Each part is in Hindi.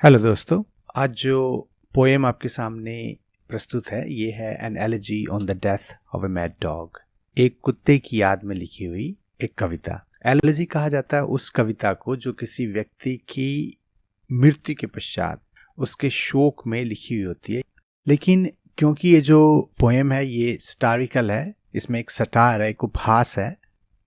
हेलो दोस्तों, आज जो पोएम आपके सामने प्रस्तुत है ये है N elegy on the death of a mad dog. एक कुत्ते की याद में लिखी हुई एक कविता। एलिजी कहा जाता है उस कविता को जो किसी व्यक्ति की मृत्यु के पश्चात उसके शोक में लिखी हुई होती है। लेकिन क्योंकि ये जो पोएम है ये हिस्टोरिकल है, इसमें एक सटार है, एक उपहास है,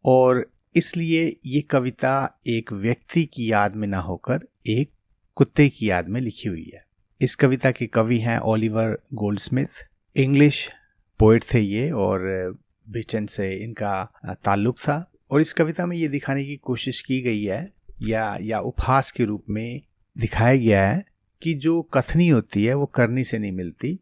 और इसलिए ये कविता एक व्यक्ति की याद में ना होकर एक कुत्ते की याद में लिखी हुई है। इस कविता के कवि हैं ओलिवर गोल्डस्मिथ। इंग्लिश पोएट थे ये और ब्रिटेन से इनका ताल्लुक था। और इस कविता में ये दिखाने की कोशिश की गई है या उपहास के रूप में दिखाया गया है कि जो कथनी होती है वो करनी से नहीं मिलती।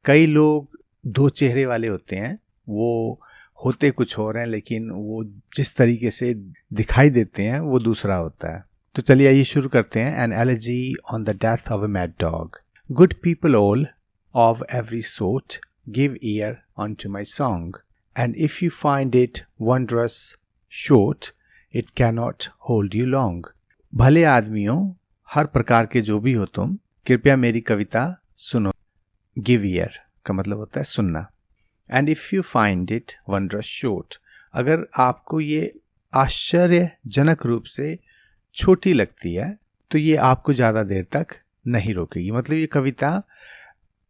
कई लोग दो चेहरे वाले होते हैं, वो होते कुछ और हैं लेकिन वो जिस तरीके से दिखाई देते हैं वो दूसरा होता है। तो चलिए आइए शुरू करते हैं। An elegy on the death of a mad dog. Good people all of every sort give ear on to my song, and if you find it wondrous short it cannot hold you long. भले आदमियों, हर प्रकार के जो भी हो तुम, कृपया मेरी कविता सुनो। गिव ईयर का मतलब होता है सुनना। And if you find it wondrous short, अगर आपको ये आश्चर्यजनक रूप से छोटी लगती है तो ये आपको ज़्यादा देर तक नहीं रोकेगी। मतलब ये कविता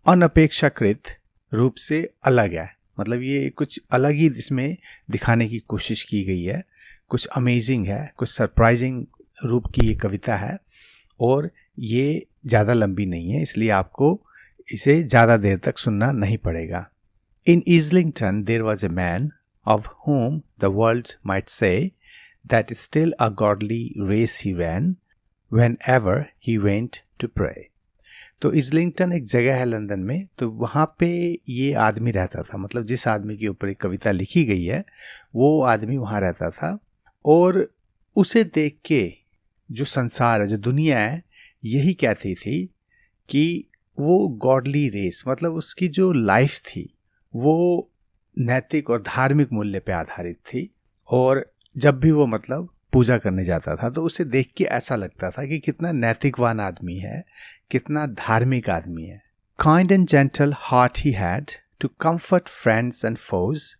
अनपेक्षाकृत रूप से अलग है, मतलब ये कुछ अलग ही इसमें दिखाने की कोशिश की गई है। कुछ अमेजिंग है, कुछ सरप्राइजिंग रूप की ये कविता है और ये ज़्यादा लंबी नहीं है, इसलिए आपको इसे ज़्यादा देर तक सुनना नहीं पड़ेगा। In Islington there was a man of whom the world might say that still a godly race he ran whenever he went to pray। तो इज़लिंगटन एक जगह है लंदन में, तो वहाँ पे ये आदमी रहता था। मतलब जिस आदमी के ऊपर एक कविता लिखी गई है वो आदमी वहाँ रहता था, और उसे देख के जो संसार है, जो दुनिया है, यही कहती थी कि वो गॉडली रेस, मतलब उसकी जो लाइफ थी वो नैतिक और धार्मिक मूल्य पे आधारित थी। और जब भी वो मतलब पूजा करने जाता था तो उसे देख के ऐसा लगता था कि कितना नैतिकवान आदमी है, कितना धार्मिक आदमी है। Kind and gentle heart he had to comfort friends and foes,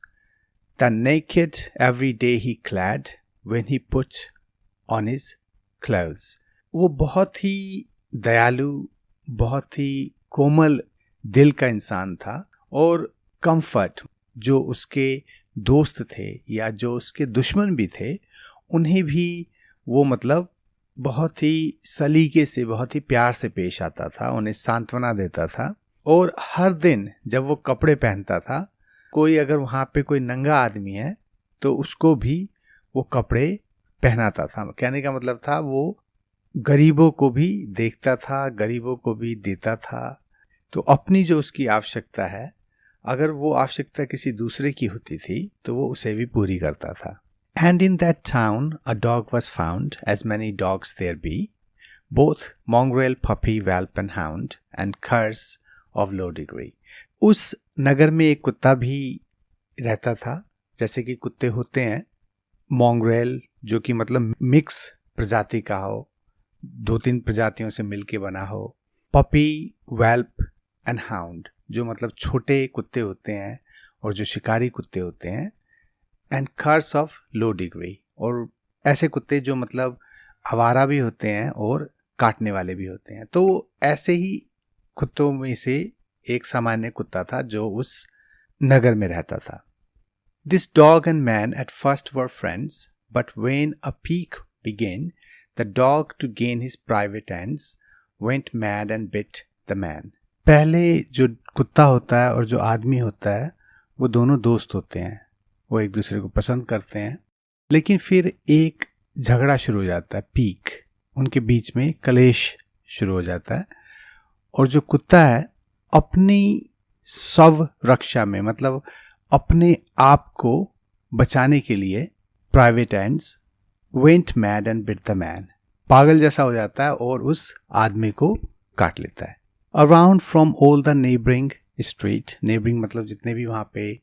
the naked every day he clad when he put on his clothes. वो बहुत ही दयालु, बहुत ही कोमल दिल का इंसान था, और कंफर्ट, जो उसके दोस्त थे या जो उसके दुश्मन भी थे, उन्हें भी वो मतलब बहुत ही सलीके से, बहुत ही प्यार से पेश आता था, उन्हें सांत्वना देता था। और हर दिन जब वो कपड़े पहनता था, कोई अगर वहाँ पे कोई नंगा आदमी है तो उसको भी वो कपड़े पहनाता था। कहने का मतलब था वो गरीबों को भी देखता था, गरीबों को भी देता था। तो अपनी जो उसकी आवश्यकता है, अगर वो आवश्यकता किसी दूसरे की होती थी तो वो उसे भी पूरी करता था। And in that town a dog was found, as many dogs there be, both mongrel, puppy, whelp and hound, and curs of low degree। उस नगर में एक कुत्ता भी रहता था, जैसे कि कुत्ते होते हैं। mongrel जो कि मतलब मिक्स प्रजाति का हो, 2-3 प्रजातियों से मिलके बना हो। puppy, whelp and hound जो मतलब छोटे कुत्ते होते हैं और जो शिकारी कुत्ते होते हैं। And curs of low degree, और ऐसे कुत्ते जो मतलब आवारा भी होते हैं और काटने वाले भी होते हैं। तो ऐसे ही कुत्तों में से एक सामान्य कुत्ता था जो उस नगर में रहता था। This dog and man at first were friends, but when a pique began the dog to gain his private ends went mad and bit the man. पहले जो कुत्ता होता है और जो आदमी होता है वो दोनों दोस्त होते हैं, वो एक दूसरे को पसंद करते हैं। लेकिन फिर एक झगड़ा शुरू हो जाता है, पीक, उनके बीच में कलेश शुरू हो जाता है। और जो कुत्ता है अपनी स्व रक्षा में, मतलब अपने आप को बचाने के लिए, private ends went mad and bit the man, पागल जैसा हो जाता है और उस आदमी को काट लेता है। Around from all the neighbouring street, neighbouring मतलब जितने भी वहाँ पे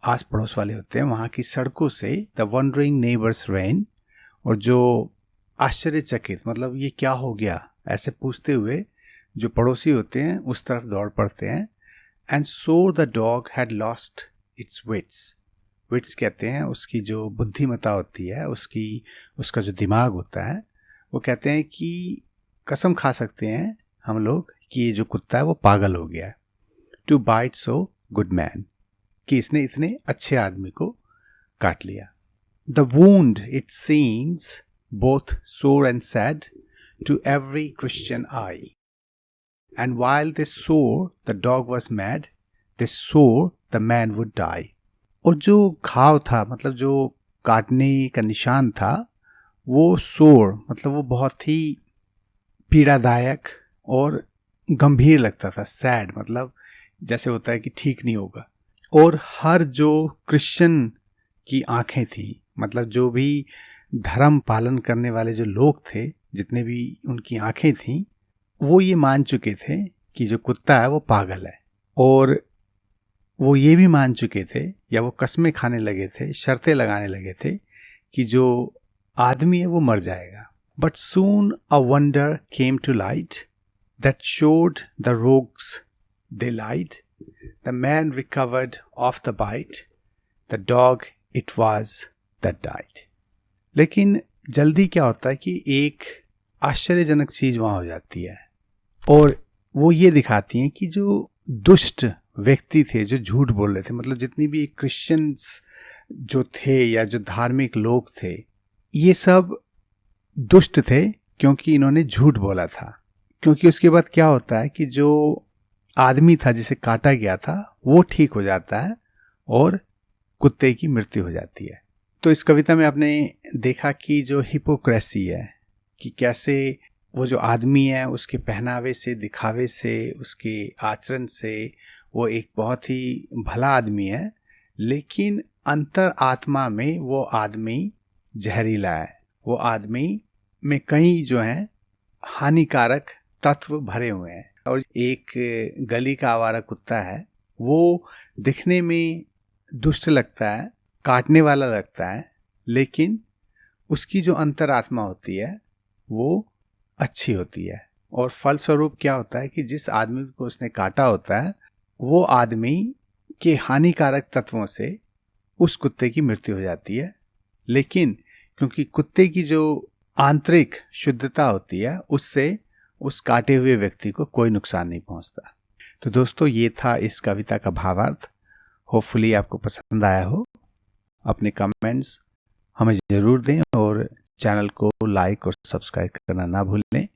आस पड़ोस वाले होते हैं, वहाँ की सड़कों से द वंडरिंग नेबर्स रेन, और जो आश्चर्यचकित, मतलब ये क्या हो गया, ऐसे पूछते हुए जो पड़ोसी होते हैं उस तरफ दौड़ पड़ते हैं। And so the dog had lost its wits. Wits कहते हैं उसकी जो बुद्धिमत्ता होती है, उसका जो दिमाग होता है। वो कहते हैं कि कसम खा सकते हैं हम लोग कि ये जो कुत्ता है वो पागल हो गया है। To bite so good man, कि इसने इतने अच्छे आदमी को काट लिया। The wound it seems both sore and sad to every Christian eye, and while they swore the dog was mad, they swore the man would die। और जो घाव था, मतलब जो काटने का निशान था, वो सोर मतलब वो बहुत ही पीड़ादायक और गंभीर लगता था। सैड मतलब जैसे होता है कि ठीक नहीं होगा। और हर जो क्रिश्चियन की आंखें थी, मतलब जो भी धर्म पालन करने वाले जो लोग थे, जितने भी उनकी आंखें थीं, वो ये मान चुके थे कि जो कुत्ता है वो पागल है। और वो ये भी मान चुके थे, या वो कस्में खाने लगे थे, शर्तें लगाने लगे थे कि जो आदमी है वो मर जाएगा। But soon a wonder came to light that showed the rogues they lied. The man recovered of the bite, the dog it was that died. लेकिन जल्दी क्या होता है कि एक आश्चर्यजनक चीज वहां हो जाती है, और वो ये दिखाती हैं कि जो दुष्ट व्यक्ति थे, जो झूठ बोल रहे थे, मतलब जितनी भी क्रिश्चियंस जो थे या जो धार्मिक लोग थे, ये सब दुष्ट थे क्योंकि इन्होंने झूठ बोला था। क्योंकि उसके बाद क्या होता है कि जो आदमी था जिसे काटा गया था वो ठीक हो जाता है और कुत्ते की मृत्यु हो जाती है। तो इस कविता में आपने देखा कि जो हिपोक्रेसी है, कि कैसे वो जो आदमी है उसके पहनावे से, दिखावे से, उसके आचरण से वो एक बहुत ही भला आदमी है, लेकिन अंतर आत्मा में वो आदमी जहरीला है। वो आदमी में कई जो हैं हानिकारक तत्व भरे हुए हैं। और एक गली का आवारा कुत्ता है, वो दिखने में दुष्ट लगता है, काटने वाला लगता है, लेकिन उसकी जो अंतरात्मा होती है वो अच्छी होती है। और फलस्वरूप क्या होता है कि जिस आदमी को उसने काटा होता है वो आदमी के हानिकारक तत्वों से उस कुत्ते की मृत्यु हो जाती है। लेकिन क्योंकि कुत्ते की जो आंतरिक शुद्धता होती है उससे उस काटे हुए व्यक्ति को कोई नुकसान नहीं पहुंचता। तो दोस्तों, ये था इस कविता का भावार्थ। होपफुली आपको पसंद आया हो। अपने कमेंट्स हमें ज़रूर दें और चैनल को लाइक और सब्सक्राइब करना ना भूलें।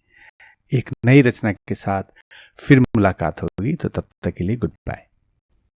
एक नई रचना के साथ फिर मुलाकात होगी, तो तब तक के लिए गुड बाय।